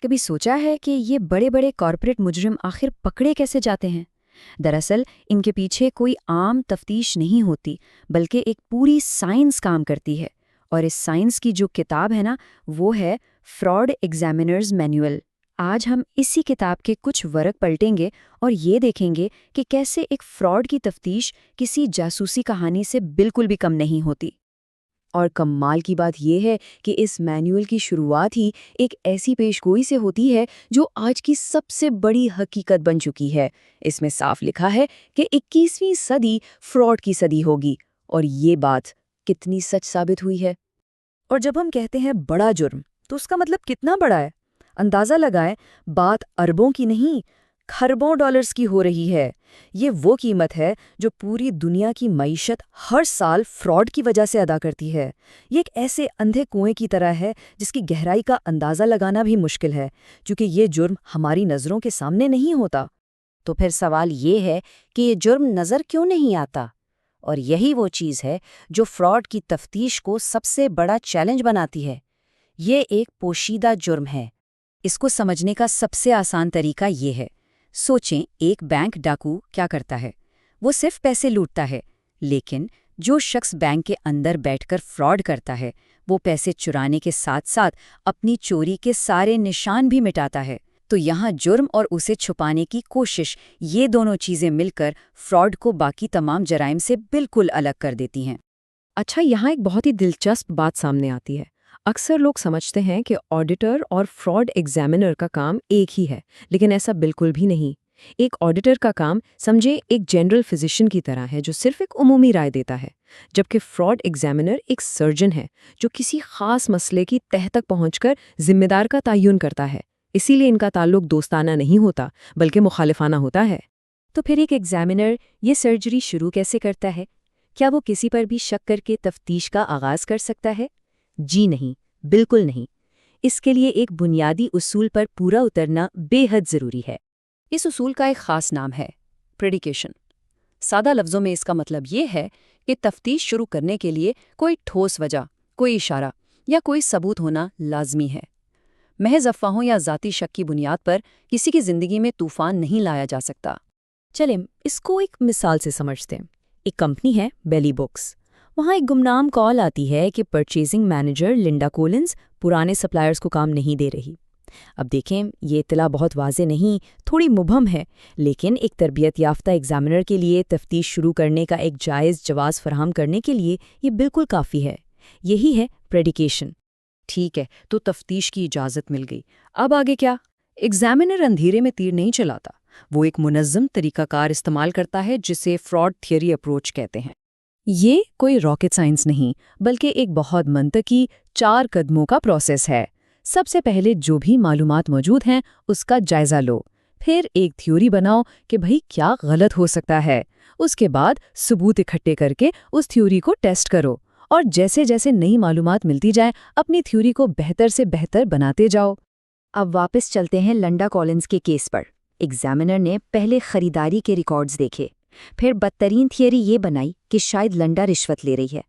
کبھی سوچا ہے کہ یہ بڑے بڑے کارپوریٹ مجرم آخر پکڑے کیسے جاتے ہیں؟ دراصل ان کے پیچھے کوئی عام تفتیش نہیں ہوتی، بلکہ ایک پوری سائنس کام کرتی ہے، اور اس سائنس کی جو کتاب ہے نا، وہ ہے فراڈ ایگزامینرز مینول۔ آج ہم اسی کتاب کے کچھ ورق پلٹیں گے اور یہ دیکھیں گے کہ کیسے ایک فراڈ کی تفتیش کسی جاسوسی کہانی سے بالکل بھی کم نہیں ہوتی۔ اور کمال کی بات یہ ہے کہ اس مینول کی شروعات ہی ایک ایسی پیشگوئی سے ہوتی ہے جو آج کی سب سے بڑی حقیقت بن چکی ہے۔ اس میں صاف لکھا ہے کہ 21ویں صدی فراڈ کی صدی ہوگی، اور یہ بات کتنی سچ ثابت ہوئی ہے۔ اور جب ہم کہتے ہیں بڑا جرم، تو اس کا مطلب کتنا بڑا ہے؟ اندازہ لگائیں، بات اربوں کی نہیں، کھربوں ڈالرز کی ہو رہی ہے۔ یہ وہ قیمت ہے جو پوری دنیا کی معیشت ہر سال فراڈ کی وجہ سے ادا کرتی ہے۔ یہ ایک ایسے اندھے کنویں کی طرح ہے جس کی گہرائی کا اندازہ لگانا بھی مشکل ہے، کیونکہ یہ جرم ہماری نظروں کے سامنے نہیں ہوتا۔ تو پھر سوال یہ ہے کہ یہ جرم نظر کیوں نہیں آتا؟ اور یہی وہ چیز ہے جو فراڈ کی تفتیش کو سب سے بڑا چیلنج بناتی ہے۔ یہ ایک پوشیدہ جرم ہے۔ اس کو سمجھنے کا سب سے آسان طریقہ یہ ہے، سوچیں ایک بینک ڈاکو کیا کرتا ہے؟ وہ صرف پیسے لوٹتا ہے، لیکن جو شخص بینک کے اندر بیٹھ کر فراڈ کرتا ہے، وہ پیسے چرانے کے ساتھ ساتھ اپنی چوری کے سارے نشان بھی مٹاتا ہے۔ تو یہاں جرم اور اسے چھپانے کی کوشش، یہ دونوں چیزیں مل کر فراڈ کو باقی تمام جرائم سے بالکل الگ کر دیتی ہیں۔ اچھا، یہاں ایک بہت ہی دلچسپ بات سامنے آتی ہے۔ اکثر لوگ سمجھتے ہیں کہ آڈیٹر اور فراڈ ایگزامینر کا کام ایک ہی ہے، لیکن ایسا بالکل بھی نہیں۔ ایک آڈیٹر کا کام سمجھے ایک جنرل فزیشین کی طرح ہے جو صرف ایک عمومی رائے دیتا ہے، جبکہ فراڈ ایگزامینر ایک سرجن ہے جو کسی خاص مسئلے کی تہہ تک پہنچ کر ذمہ دار کا تعین کرتا ہے۔ اسی لیے ان کا تعلق دوستانہ نہیں ہوتا بلکہ مخالفانہ ہوتا ہے۔ تو پھر ایک ایگزامینر یہ سرجری شروع کیسے کرتا ہے؟ کیا وہ کسی پر بھی شک کر کے تفتیش کا آغاز کر سکتا ہے؟ جی نہیں، بالکل نہیں۔ اس کے لیے ایک بنیادی اصول پر پورا اترنا بے حد ضروری ہے۔ اس اصول کا ایک خاص نام ہے پریڈیکیشن۔ سادہ لفظوں میں اس کا مطلب یہ ہے کہ تفتیش شروع کرنے کے لیے کوئی ٹھوس وجہ، کوئی اشارہ یا کوئی ثبوت ہونا لازمی ہے۔ محض افواہوں یا ذاتی شک کی بنیاد پر کسی کی زندگی میں طوفان نہیں لایا جا سکتا۔ چلیں اس کو ایک مثال سے سمجھتے ہیں۔ ایک کمپنی ہے بیلی بکس۔ وہاں ایک گمنام کال آتی ہے کہ پرچیزنگ مینیجر لنڈا کولنز پرانے سپلائرز کو کام نہیں دے رہی۔ اب دیکھیں، یہ اطلاع بہت واضح نہیں، تھوڑی مبہم ہے، لیکن ایک تربیت یافتہ ایگزامینر کے لیے تفتیش شروع کرنے کا ایک جائز جواز فراہم کرنے کے لیے یہ بالکل کافی ہے۔ یہی ہے پریڈیکیشن۔ ٹھیک ہے، تو تفتیش کی اجازت مل گئی۔ اب آگے کیا؟ ایگزامینر اندھیرے میں تیر نہیں چلاتا، وہ ایک منظم طریقہ کار استعمال کرتا ہے جسے فراڈ تھیوری اپروچ کہتے ہیں۔ یہ کوئی راکٹ سائنس نہیں، بلکہ ایک بہت منطقی 4 قدموں کا پروسیس ہے۔ سب سے پہلے جو بھی معلومات موجود ہیں اس کا جائزہ لو، پھر ایک تھیوری بناؤ کہ بھئی کیا غلط ہو سکتا ہے، اس کے بعد ثبوت اکٹھے کر کے اس تھیوری کو ٹیسٹ کرو، اور جیسے جیسے نئی معلومات ملتی جائیں اپنی تھیوری کو بہتر سے بہتر بناتے جاؤ۔ اب واپس چلتے ہیں لنڈا کولنز کے کیس پر۔ ایگزامینر نے پہلے خریداری کے ریکارڈز دیکھے، پھر بدترین تھیوری یہ بنائی کہ شاید لنڈا رشوت لے رہی ہے۔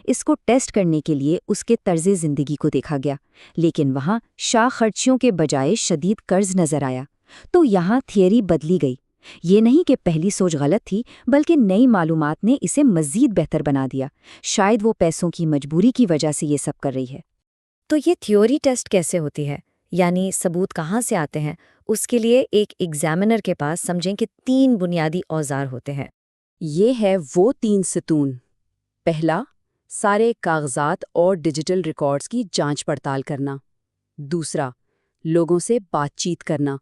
اس کو ٹیسٹ کرنے کے لیے اس کے طرز زندگی کو دیکھا گیا، لیکن وہاں شاہ خرچیوں کے بجائے شدید قرض نظر آیا۔ تو یہاں تھیوری بدلی گئی۔ یہ نہیں کہ پہلی سوچ غلط تھی، بلکہ نئی معلومات نے اسے مزید بہتر بنا دیا۔ شاید وہ پیسوں کی مجبوری کی وجہ سے یہ سب کر رہی ہے۔ تو یہ تھیوری ٹیسٹ کیسے ہوتی ہے؟ یعنی ثبوت کہاں سے آتے ہیں؟ اس کے لیے ایک ایگزامینر کے پاس سمجھیں کہ 3 بنیادی اوزار ہوتے ہیں۔ یہ ہے وہ 3 ستون۔ پہلا، سارے کاغذات اور ڈیجیٹل ریکارڈز کی جانچ پڑتال کرنا۔ دوسرا، لوگوں سے بات چیت کرنا۔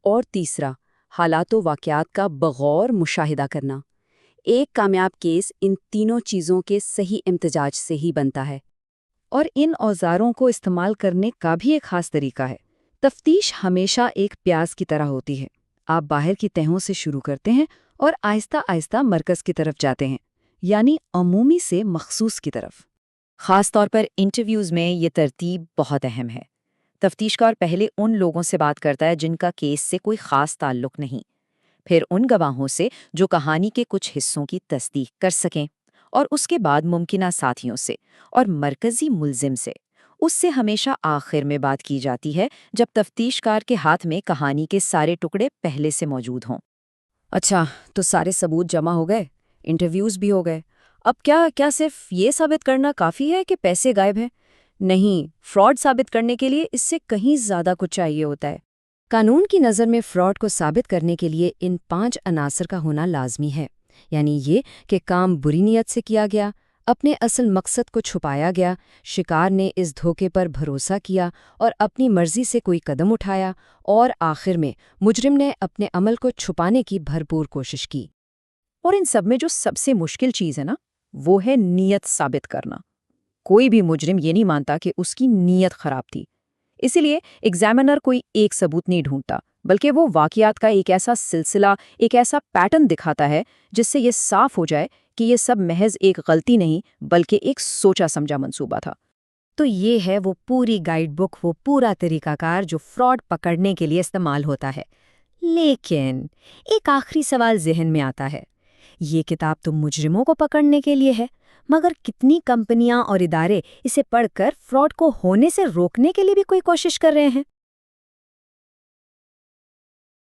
اور تیسرا، حالات و واقعات کا بغور مشاہدہ کرنا۔ ایک کامیاب کیس ان تینوں چیزوں کے صحیح امتزاج سے ہی بنتا ہے۔ اور ان اوزاروں کو استعمال کرنے کا بھی ایک خاص طریقہ ہے۔ تفتیش ہمیشہ ایک پیاز کی طرح ہوتی ہے۔ آپ باہر کی تہوں سے شروع کرتے ہیں اور آہستہ آہستہ مرکز کی طرف جاتے ہیں، یعنی عمومی سے مخصوص کی طرف۔ خاص طور پر انٹرویوز میں یہ ترتیب بہت اہم ہے۔ تفتیش کار پہلے ان لوگوں سے بات کرتا ہے جن کا کیس سے کوئی خاص تعلق نہیں، پھر ان گواہوں سے جو کہانی کے کچھ حصوں کی تصدیق کر سکیں، اور اس کے بعد ممکنہ ساتھیوں سے اور مرکزی ملزم سے۔ اس سے ہمیشہ آخر میں بات کی جاتی ہے جب تفتیش کار کے ہاتھ میں کہانی کے سارے ٹکڑے پہلے سے موجود ہوں۔ اچھا، تو سارے ثبوت جمع ہو گئے، انٹرویوز بھی ہو گئے، اب کیا صرف یہ ثابت کرنا کافی ہے کہ پیسے غائب ہیں؟ نہیں، فراڈ ثابت کرنے کے لیے اس سے کہیں زیادہ کچھ چاہیے ہوتا ہے۔ قانون کی نظر میں فراڈ کو ثابت کرنے کے لیے ان 5 عناصر کا ہونا لازمی ہے، یعنی یہ کہ کام بری نیت سے کیا گیا، اپنے اصل مقصد کو چھپایا گیا، شکار نے اس دھوکے پر بھروسہ کیا اور اپنی مرضی سے کوئی قدم اٹھایا، اور آخر میں مجرم نے اپنے عمل کو چھپانے کی بھرپور کوشش کی۔ اور ان سب میں جو سب سے مشکل چیز ہے نا، وہ ہے نیت ثابت کرنا۔ کوئی بھی مجرم یہ نہیں مانتا کہ اس کی نیت خراب تھی۔ اسی لیے ایگزامینر کوئی ایک ثبوت نہیں ڈھونڈتا، بلکہ وہ واقعات کا ایک ایسا سلسلہ، ایک ایسا پیٹرن دکھاتا ہے جس سے یہ صاف ہو جائے کہ یہ سب محض ایک غلطی نہیں بلکہ ایک سوچا سمجھا منصوبہ تھا۔ تو یہ ہے وہ پوری گائیڈ بک، وہ پورا طریقہ کار جو فراڈ پکڑنے کے لیے استعمال ہوتا ہے۔ لیکن ایک آخری سوال ذہن میں آتا ہے، یہ کتاب تو مجرموں کو پکڑنے کے لیے ہے، مگر کتنی کمپنیاں اور ادارے اسے پڑھ کر فراڈ کو ہونے سے روکنے کے لیے بھی کوئی کوشش کر رہے ہیں؟